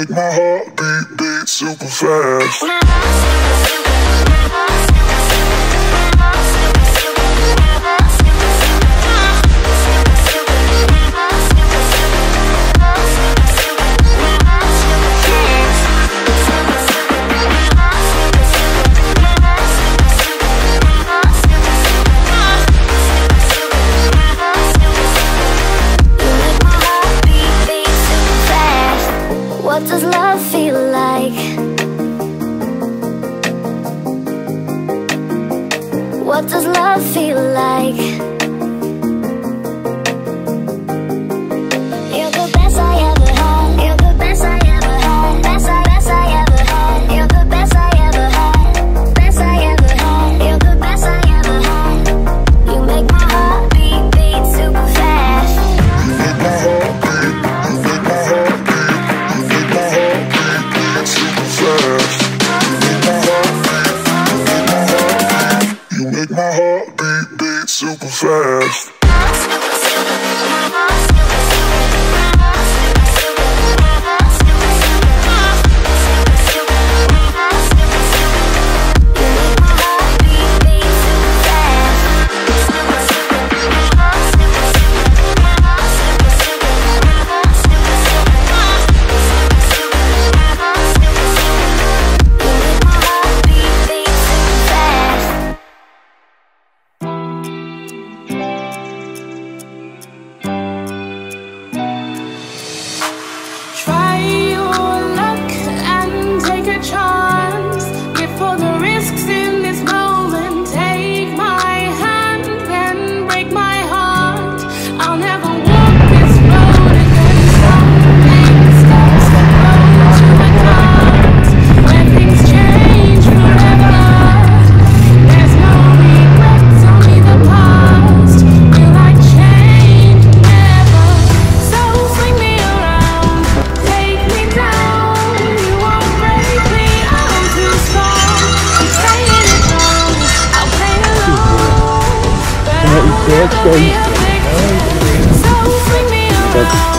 make my heart beat super fast. What does love feel like? What does love feel like? You're the best I ever had. You're the best I ever had. Best I ever had. You're the best I ever had. Best I ever had. You're the best I ever had. You make my heart beat super fast. You make my heart beat. You make my heart beat. You make my heart beat super fast. You make my heart beat. You make my heart beat super fast. Let's go.